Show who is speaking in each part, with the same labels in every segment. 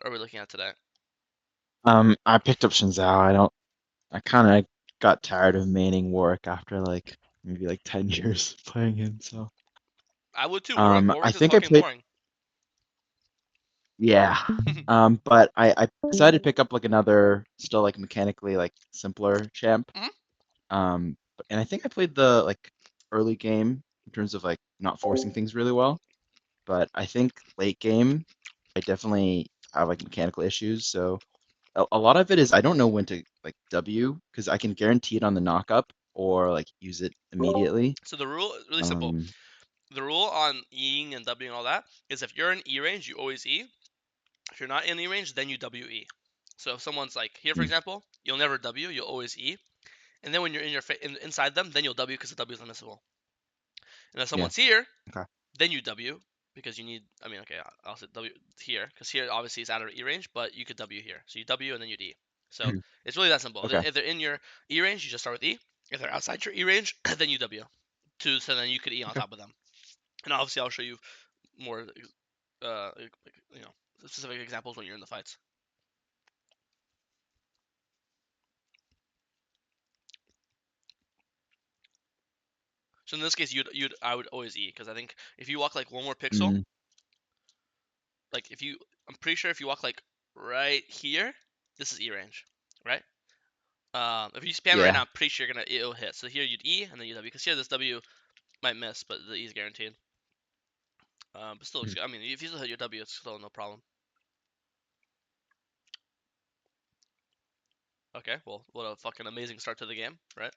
Speaker 1: What are we looking at today?
Speaker 2: I picked up XinZhao. I kind of got tired of maining Warwick after like maybe like 10 years playing him. So,
Speaker 1: I would too. Warwick,
Speaker 2: I
Speaker 1: Warwick is
Speaker 2: think I
Speaker 1: fucking
Speaker 2: played,
Speaker 1: boring.
Speaker 2: yeah. But I decided to pick up like another still like mechanically like simpler champ.
Speaker 1: Mhm.
Speaker 2: And I think I played the like early game in terms of like not forcing things really well. But I think late game, I definitely have like mechanical issues. So a lot of it is I don't know when to like W because I can guarantee it on the knock up or like use it immediately.
Speaker 1: So the rule is really simple.
Speaker 2: Um,
Speaker 1: The rule on Eing and W and all that is if you're in E range, you always E. If you're not in E range, then you WE. So if someone's like here, for
Speaker 2: mm,
Speaker 1: example, you'll never W, you'll always E. And then when you're in your inside them, then you'll W because the W is unmissable. And if
Speaker 2: yeah.
Speaker 1: someone's here,
Speaker 2: Okay.
Speaker 1: then you W because you need. I mean, okay, I'll say W here because here obviously is out of E range, but you could W here. So you W and then you D. So
Speaker 2: Mhm.
Speaker 1: it's really that simple.
Speaker 2: Okay.
Speaker 1: If they're in your E range, you just start with E. If they're outside your E range, then you W. So then you could E on
Speaker 2: Okay.
Speaker 1: top of them. And obviously, I'll show you more, you know, specific examples when you're in the fights. So in this case, I would always E because I think if you walk like one more pixel,
Speaker 2: Mm,
Speaker 1: like I'm pretty sure if you walk like right here, this is E range, right? If you spam right
Speaker 2: yeah.
Speaker 1: now, I'm pretty sure it'll hit. So here you'd E and then you W because here this W might miss, but the E is guaranteed. But still looks
Speaker 2: Mhm.
Speaker 1: good. I mean, if you still hit your W, it's still no problem. Okay, well, what a fucking amazing start to the game, right?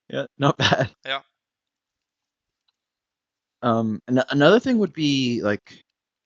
Speaker 2: Yeah. Not bad.
Speaker 1: Yeah.
Speaker 2: And another thing would be like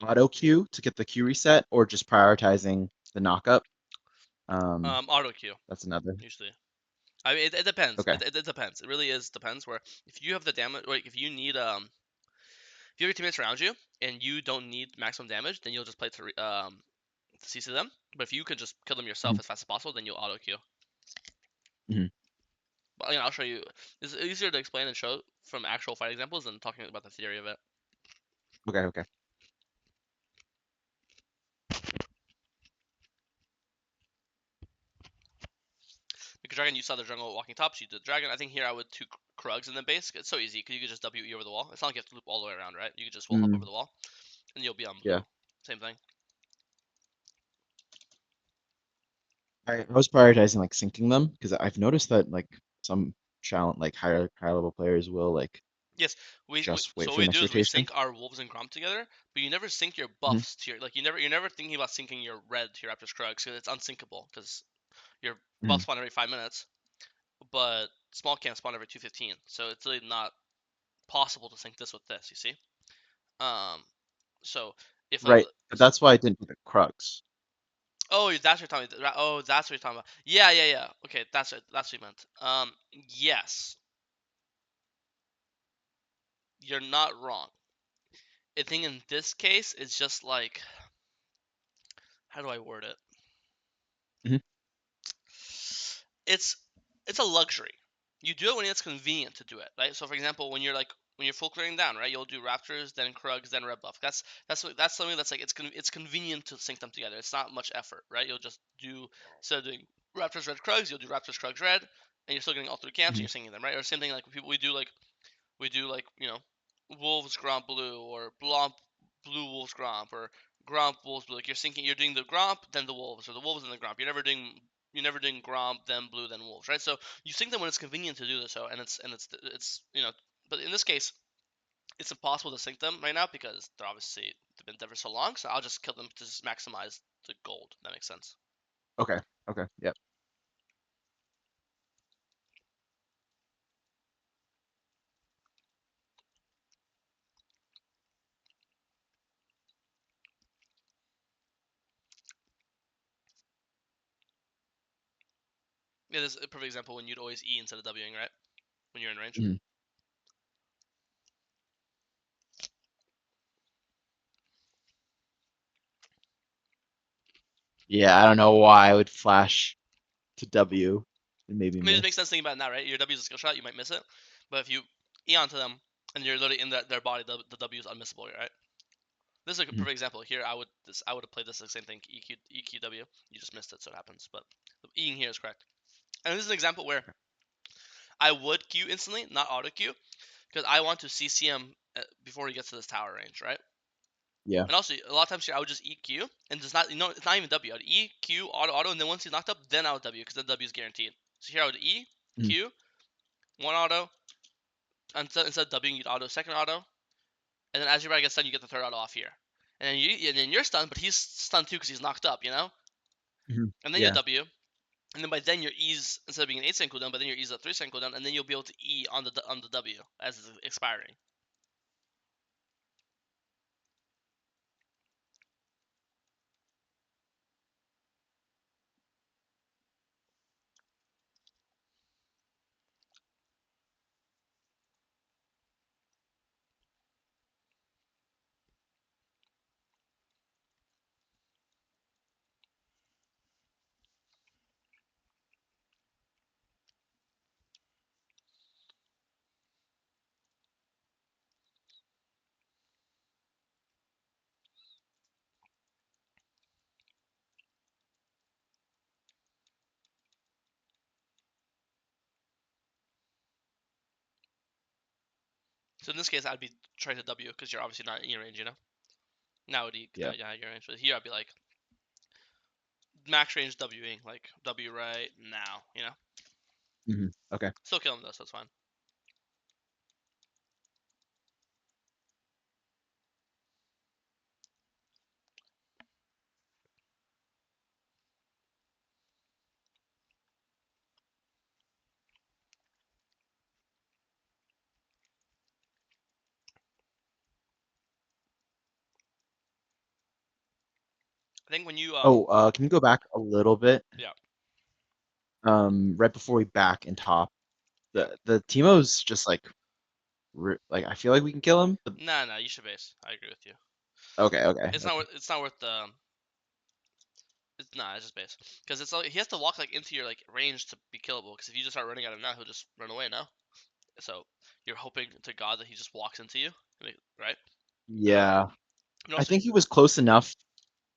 Speaker 2: auto queue to get the queue reset or just prioritizing the knock up. Um,
Speaker 1: Auto queue
Speaker 2: that's another.
Speaker 1: usually. I mean, it depends.
Speaker 2: Okay.
Speaker 1: It depends. It really is depends. Where if you have the damage, like if you need if you have your teammates around you and you don't need maximum damage, then you'll just play to CC them. But if you can just kill them yourself
Speaker 2: Mhm.
Speaker 1: as fast as possible, then you'll auto queue.
Speaker 2: Mhm.
Speaker 1: But I'll show you. It's easier to explain and show from actual fight examples than talking about the theory of it.
Speaker 2: Okay. Okay.
Speaker 1: Because Dragon, you saw the jungle walking top, so you did Dragon. I think here I would two Krugs in the base. It's so easy because you could just WE over the wall. It's not like you have to loop all the way around, right? You could just wall hop over
Speaker 2: Mm,
Speaker 1: the wall, and you'll be on
Speaker 2: yeah.
Speaker 1: blue. Same thing.
Speaker 2: I was prioritizing like syncing them because I've noticed that like some challenge like higher level players will like
Speaker 1: Yes,
Speaker 2: just
Speaker 1: so
Speaker 2: wait
Speaker 1: what
Speaker 2: for
Speaker 1: we
Speaker 2: your
Speaker 1: do
Speaker 2: next
Speaker 1: is we
Speaker 2: rotation.
Speaker 1: sync our wolves and Gromp together, but you never sync your
Speaker 2: Hmm.
Speaker 1: buffs to your like you're never thinking about syncing your red to your Raptor's Krugs because it's unsyncable because your
Speaker 2: Hmm.
Speaker 1: buffs spawn every 5 minutes, but small camp spawn every 215, so it's really not possible to sync this with this. You see, um, so if like
Speaker 2: Right. But that's why I didn't pick the Crux.
Speaker 1: oh that's what you're talking about. Oh, that's what you're talking about. Yeah, yeah, yeah. Okay, that's what you meant. Yes, you're not wrong. I think in this case, it's just like how do I word it?
Speaker 2: Hmm.
Speaker 1: it's it's a luxury. You do it when it's convenient to do it, right? So for example, when you're full clearing down, right? You'll do Raptors, then Krugs, then Red Buff. That's something that's like it's convenient to sync them together. It's not much effort, right? You'll just do instead of doing Raptors Red Krugs, you'll do Raptors Krugs Red, and you're still getting all three camps and
Speaker 2: Hmm.
Speaker 1: you're syncing them, right? Or same thing like people we do like Wolves Gromp Blue or Blomp Blue Wolves Gromp or Gromp Wolves Blue. Like you're doing the Gromp then the Wolves or the Wolves then the Gromp. You're never doing Gromp then Blue then Wolves, right? So you sync them when it's convenient to do so, and it's But in this case, it's impossible to sync them right now because they've been dead for so long. So I'll just kill them to just maximize the gold. If that makes sense.
Speaker 2: Okay. Okay. Yep.
Speaker 1: Yeah, this is a perfect example when you'd always E instead of Wing, right? When you're in range.
Speaker 2: Hmm. Yeah. I don't know why I would flash to W and maybe
Speaker 1: I mean, it makes
Speaker 2: miss.
Speaker 1: sense thinking about it now, right? Your W is a skill shot, you might miss it, but if you E onto them and you're literally in their body, the W is unmissable, right? This is like a
Speaker 2: Mhm.
Speaker 1: perfect example. Here, I would have played this the same thing. EQW. You just missed it, so it happens. But Eing here is correct. And this is an example where I would Q instantly, not auto Q, because I want to CC him before he gets to this tower range, right?
Speaker 2: Yeah.
Speaker 1: And also, a lot of times here, I would just EQ, and it's not, it's not even W. I'd EQ, auto, and then once he's knocked up, then I would W, because then W is guaranteed. So here I would
Speaker 2: Mhm.
Speaker 1: EQ, one auto, instead of W, you'd auto second auto, and then as your guy gets stunned, you get the third auto off here. And then you're stunned, but he's stunned too because he's knocked up, you know?
Speaker 2: Mhm.
Speaker 1: And then you
Speaker 2: Yeah.
Speaker 1: W, and then by then your E's, instead of being an 8-second cooldown, but then your E's a 3-second cooldown, and then you'll be able to E on the W as it's expiring. So in this case, I'd be trying to W because you're obviously not in your range, you know? Now would E,
Speaker 2: Yeah.
Speaker 1: yeah, your range. But here I'd be like, max range Wing, like W right now, you know?
Speaker 2: Okay.
Speaker 1: Still kill him though, so it's fine. I think when you
Speaker 2: Oh, can you go back a little bit?
Speaker 1: yeah,
Speaker 2: Right before we back and top,
Speaker 1: yeah.
Speaker 2: the Teemo's just like like I feel like we can kill him. But
Speaker 1: Nah, you should base. I agree with you.
Speaker 2: okay, okay,
Speaker 1: It's not
Speaker 2: okay.
Speaker 1: worth. It's not worth the. It's nah. It's just base because it's like he has to walk like into your like range to be killable. Because if you just start running at him now, he'll just run away now. So you're hoping to God that he just walks into you, right?
Speaker 2: Yeah,
Speaker 1: And
Speaker 2: I
Speaker 1: also,
Speaker 2: think he was close enough,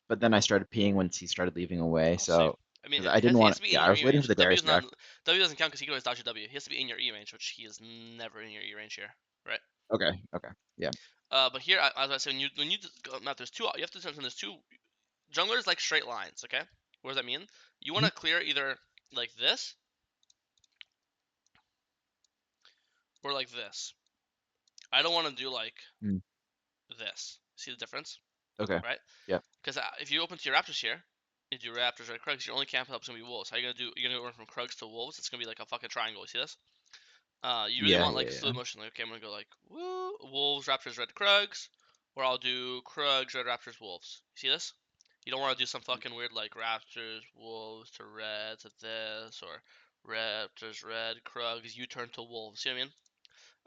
Speaker 2: but then I started peeing once he started leaving away.
Speaker 1: I'll see.
Speaker 2: So
Speaker 1: I mean,
Speaker 2: because I didn't
Speaker 1: he
Speaker 2: want
Speaker 1: has to be in
Speaker 2: yeah, I
Speaker 1: your
Speaker 2: was
Speaker 1: E
Speaker 2: waiting for
Speaker 1: range.
Speaker 2: the
Speaker 1: W
Speaker 2: Darius
Speaker 1: is not.
Speaker 2: react.
Speaker 1: W doesn't count because he can always dodge a W. He has to be in your E range, which he is never in your E range here, right?
Speaker 2: Okay, okay, yeah.
Speaker 1: But here, as I said, when you go map, there's two. You have to determine there's two junglers like straight lines. Okay, what does that mean? You want
Speaker 2: Mhm.
Speaker 1: to clear either like this or like this. I don't want to do like
Speaker 2: Mm,
Speaker 1: this. See the difference,
Speaker 2: okay,
Speaker 1: right?
Speaker 2: yeah,
Speaker 1: Because if you open to your Raptors here, you do Raptors or Krugs, your only camp up's gonna be Wolves. How you gonna do? You're gonna run from Krugs to Wolves. It's gonna be like a fucking triangle. You see this? You really
Speaker 2: yeah,
Speaker 1: want
Speaker 2: yeah,
Speaker 1: like
Speaker 2: yeah.
Speaker 1: fluid motion. Like, okay, I'm gonna go like woo, Wolves, Raptors, Red, Krugs, or I'll do Krugs, Red, Raptors, Wolves. You see this? You don't want to do some fucking weird like Raptors, Wolves to Red to this, or Raptors, Red, Krugs, you turn to Wolves. See what I mean?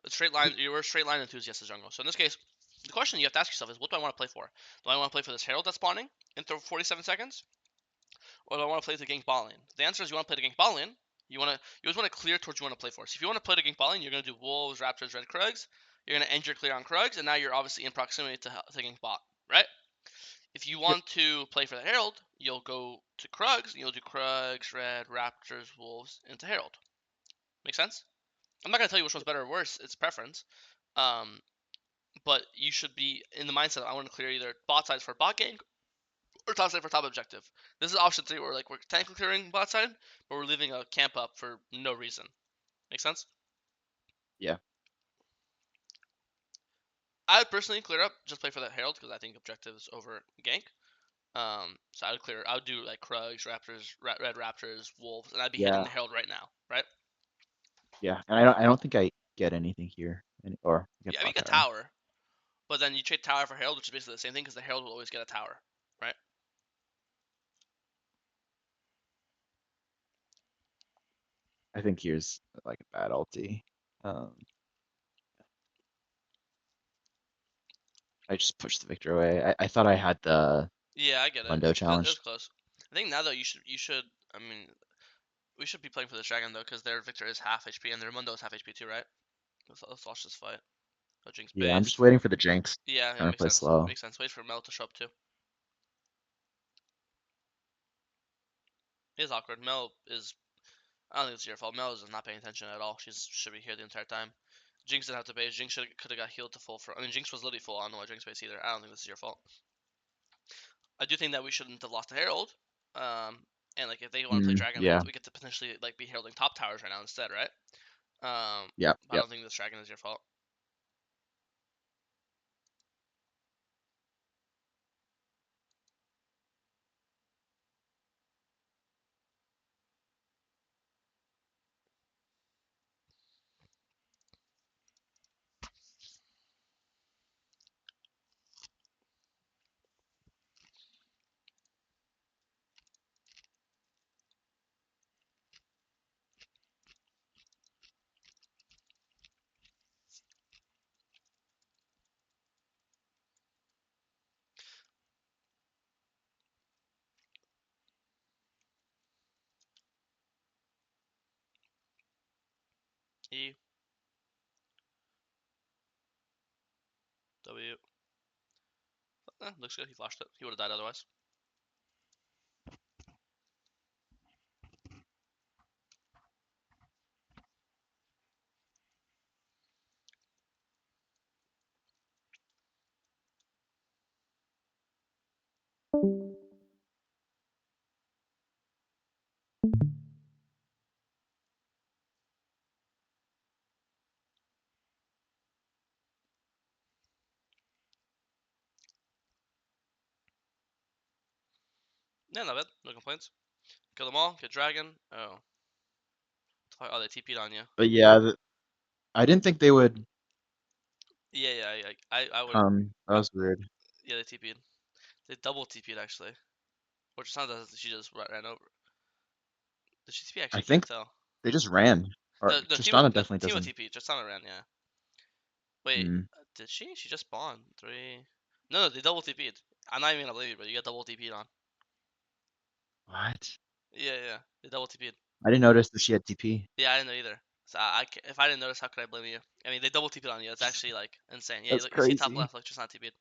Speaker 1: A straight line. You were a straight line enthusiast as jungle. So in this case, the question you have to ask yourself is, what do I want to play for? Do I want to play for this Herald that's spawning in 47 seconds, or do I want to play the gank bot lane? The answer is you want to play the gank bot lane. You always want to clear towards what you want to play for. So if you want to play the gank bot lane, you're gonna do Wolves, Raptors, Red, Krugs. You're gonna end your clear on Krugs, and now you're obviously in proximity to gank bot, right? If you
Speaker 2: Yep.
Speaker 1: want to play for the Herald, you'll go to Krugs, and you'll do Krugs, Red, Raptors, Wolves into Herald. Make sense? I'm not gonna tell you which one's better or worse. It's preference. Um, but you should be in the mindset I want to clear either bot sides for bot gank or top side for top objective. This is option three where like we're technically clearing bot side, but we're leaving a camp up for no reason. Make sense?
Speaker 2: Yeah.
Speaker 1: I would personally clear up, just play for that Herald because I think objectives over gank. So I would clear. I would do like Krugs, Raptors, Red Raptors, Wolves, and I'd be hitting
Speaker 2: Yeah,
Speaker 1: the Herald right now, right?
Speaker 2: yeah. And I don't think I get anything here, or get
Speaker 1: Yeah, I mean,
Speaker 2: bot
Speaker 1: you get
Speaker 2: tower.
Speaker 1: tower, but then you trade tower for Herald, which is basically the same thing because the Herald will always get a tower, right?
Speaker 2: I think here's like a bad ulti. Um, I just pushed the victor away. I thought I had the
Speaker 1: Yeah, I get it.
Speaker 2: Mundo
Speaker 1: It was
Speaker 2: challenge.
Speaker 1: close. I think now though you should. I mean, we should be playing for this dragon though, because their Victor is half HP and their Mundo is half HP too, right? Let's watch this fight. So Jinx
Speaker 2: Yeah, I'm
Speaker 1: base.
Speaker 2: just waiting for the Jinx.
Speaker 1: Yeah, yeah,
Speaker 2: Trying to
Speaker 1: makes
Speaker 2: play
Speaker 1: sense.
Speaker 2: slow.
Speaker 1: Makes sense. Wait for Mel to show up too. It is awkward. Mel is. I don't think it's your fault. Mel is not paying attention at all. She should be here the entire time. Jinx didn't have to base. Jinx could have got healed to full for. I mean, Jinx was literally full. I don't know why Jinx base either. I don't think this is your fault. I do think that we shouldn't have lost the Herald. And like if they want to play Dragon,
Speaker 2: Yeah.
Speaker 1: we get to potentially like be heralding top towers right now instead, right?
Speaker 2: Yep.
Speaker 1: But I
Speaker 2: Yep.
Speaker 1: don't think this Dragon is your fault. E W. Looks good. He flashed it. He would have died otherwise. Yeah, not bad. No complaints. Kill them all. Get Dragon. Oh. Oh, they TP'd on you.
Speaker 2: But yeah, I didn't think they would
Speaker 1: Yeah, yeah. I would.
Speaker 2: come. That was weird.
Speaker 1: Yeah, they TP'd. They double TP'd actually. Which sounds like she just ran over. Did she TP?
Speaker 2: I
Speaker 1: Actually can't
Speaker 2: think
Speaker 1: tell.
Speaker 2: they just ran. Or Tristana
Speaker 1: The
Speaker 2: definitely
Speaker 1: Timo
Speaker 2: doesn't.
Speaker 1: TP. Just on a ran, yeah. Wait,
Speaker 2: Mm,
Speaker 1: did she? She just spawned. Three. No, they double TP'd. I'm not even gonna believe you, but you got double TP'd on.
Speaker 2: what?
Speaker 1: Yeah, yeah. They double TP'd.
Speaker 2: I didn't notice that she had TP.
Speaker 1: Yeah, I didn't know either. So if I didn't notice, how could I blame you? I mean, they double TP'd on you. It's actually like insane. Yeah,
Speaker 2: That's
Speaker 1: look, you see top
Speaker 2: crazy.
Speaker 1: left, like just not TP'd.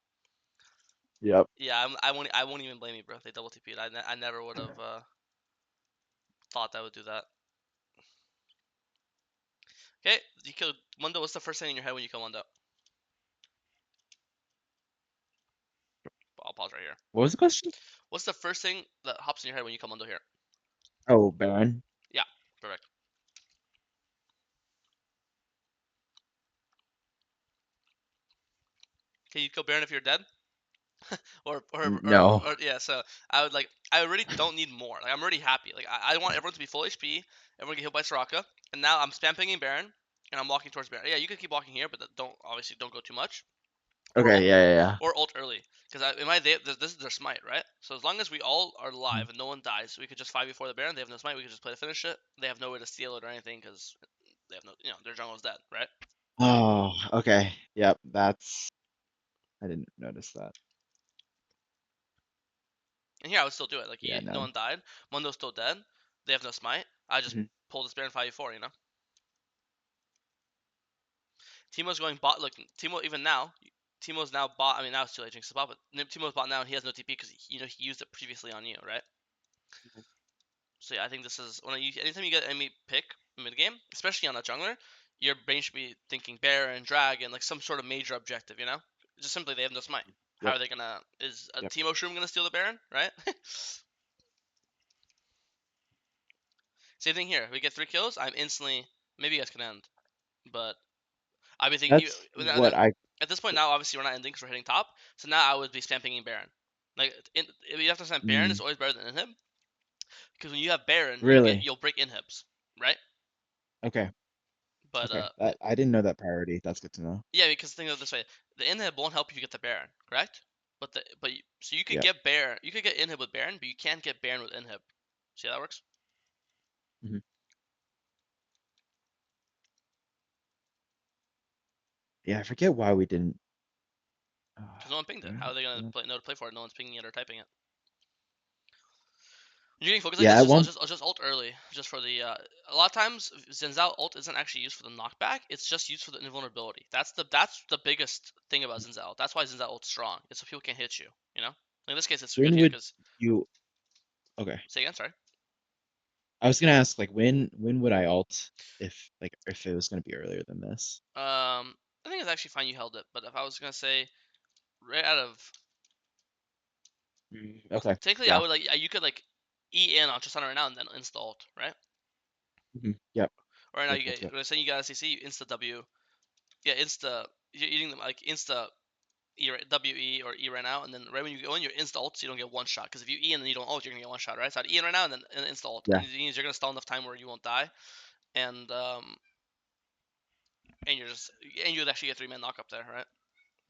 Speaker 2: Yep.
Speaker 1: Yeah, I won't even blame you, bro. They double TP'd. I never would have thought that would do that. Okay, you killed Mundo. What's the first thing in your head when you kill Mundo? I'll pause right here.
Speaker 2: What was the question?
Speaker 1: What's the first thing that hops in your head when you kill Mundo here?
Speaker 2: Oh, Baron.
Speaker 1: Yeah, perfect. Can you kill Baron if you're dead?
Speaker 2: No.
Speaker 1: Or yeah, so I already don't need more. Like I'm already happy. Like I want everyone to be full HP, everyone get healed by Soraka, and now I'm spam pinging Baron and I'm walking towards Baron. Yeah, you can keep walking here, but don't go too much. Or
Speaker 2: Okay.
Speaker 1: ult
Speaker 2: Yeah. Yeah. Yeah.
Speaker 1: or ult early. Because this is their smite, right? So as long as we all are alive and no one dies, we could just fight before the Baron. They have no smite, we could just play to finish it. They have no way to steal it or anything because they have no their jungle's dead, right?
Speaker 2: Oh. Okay. Yep. That's. I didn't notice that.
Speaker 1: And here I would still do it. Like
Speaker 2: Yeah.
Speaker 1: no
Speaker 2: No.
Speaker 1: one died. Mundo's still dead. They have no smite. I just
Speaker 2: Mhm.
Speaker 1: pull this Baron 5v4, you know? Timo's going bot. Look, Timo even now. Timo's now bot. I mean, now it's too late. Jinx is bot, but Timo's bot now, and he has no TP because he used it previously on you, right? So yeah, I think this is anytime you get enemy pick mid game, especially on a jungler, your brain should be thinking Baron, Dragon, like some sort of major objective, you know? Just simply they have no smite. How
Speaker 2: Yep.
Speaker 1: are they gonna? Is a
Speaker 2: Yep.
Speaker 1: Timo Shroom gonna steal the Baron, right? Same thing here. We get 3 kills. I'm instantly. Maybe you guys can end, but I'd be thinking.
Speaker 2: That's
Speaker 1: And then
Speaker 2: what I.
Speaker 1: at this point now, obviously we're not ending because we're hitting top. So now I would be spam pinging Baron. Like you have to understand, Baron is
Speaker 2: Mm,
Speaker 1: always better than inhib because when you have Baron,
Speaker 2: really?
Speaker 1: you'll break inhibs, right?
Speaker 2: Okay.
Speaker 1: But
Speaker 2: Okay. That I didn't know that priority. That's good to know.
Speaker 1: yeah, because think of it this way: the inhib won't help you get the Baron, correct? So you could
Speaker 2: Yep.
Speaker 1: get Baron, you could get inhib with Baron, but you can't get Baron with inhib. See how that works?
Speaker 2: Mhm. Yeah. I forget why we didn't.
Speaker 1: Because no one pinged it.
Speaker 2: Baron
Speaker 1: How are they gonna
Speaker 2: Baron-
Speaker 1: know to play for it? No one's pinging it or typing it. You're getting focused like
Speaker 2: Yeah,
Speaker 1: this,
Speaker 2: at
Speaker 1: just
Speaker 2: one.
Speaker 1: I'll just ult early, just for the. A lot of times, XinZhao ult isn't actually used for the knockback. It's just used for the invulnerability. That's the biggest thing about XinZhao. That's why XinZhao ult's strong. It's so people can't hit you. You know. In this case, it's good
Speaker 2: When
Speaker 1: here
Speaker 2: would
Speaker 1: because.
Speaker 2: you? Okay,
Speaker 1: Say again. Sorry.
Speaker 2: I was gonna ask like when would I alt if it was gonna be earlier than this?
Speaker 1: I think it's actually fine you held it, but if I was gonna say right out of
Speaker 2: Okay,
Speaker 1: technically, I
Speaker 2: yeah.
Speaker 1: would like you could like E in on Tristana right now and then insta ult, right?
Speaker 2: Yep,
Speaker 1: Or right now
Speaker 2: yep,
Speaker 1: you
Speaker 2: yep,
Speaker 1: get
Speaker 2: yep.
Speaker 1: when I say you got CC, you insta W. Yeah, insta. You're eating them like insta W E or E right now, and then right when you go in, you're insta ult, so you don't get one shot. Because if you E and then you don't ult, you're gonna get one shot, right? So I'd E in right now and then insta ult,
Speaker 2: Yeah,
Speaker 1: and it means you're gonna stall enough time where you won't die, and and you're just and you'd actually get 3-man knock up there, right?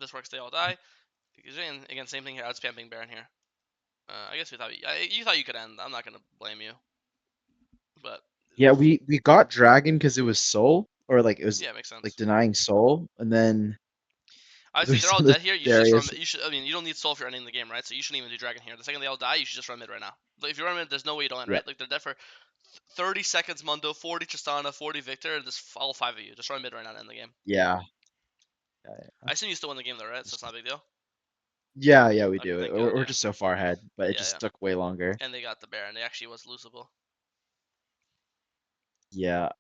Speaker 1: This works, they all die. And again, same thing here. I'd spam ping Baron here. I guess you thought you could end. I'm not gonna blame you, but
Speaker 2: yeah. We got dragon because it was soul or like it was
Speaker 1: yeah, it makes
Speaker 2: like
Speaker 1: sense.
Speaker 2: denying soul, and then
Speaker 1: Obviously, if they're
Speaker 2: there's
Speaker 1: all
Speaker 2: the
Speaker 1: dead here, you should just run.
Speaker 2: Darius.
Speaker 1: You should. I mean, you don't need soul if you're ending the game, right? So you shouldn't even do dragon here. The second they all die, you should just run mid right now. Like, if you run mid, there's no way you don't end,
Speaker 2: Yeah,
Speaker 1: right? Like they're dead for 30 seconds, Mundo, 40 Tristana, 40 Victor. This all 5 of you. Just run mid right now to end the game.
Speaker 2: yeah, yeah, yeah.
Speaker 1: I assume you still win the game though, right? So it's not a big deal.
Speaker 2: Yeah, yeah, we
Speaker 1: Okay,
Speaker 2: do.
Speaker 1: then good.
Speaker 2: We're
Speaker 1: Yeah,
Speaker 2: just so far ahead, but it
Speaker 1: yeah,
Speaker 2: just
Speaker 1: yeah.
Speaker 2: took way longer.
Speaker 1: And they got the Baron. They actually was losable.
Speaker 2: Yeah.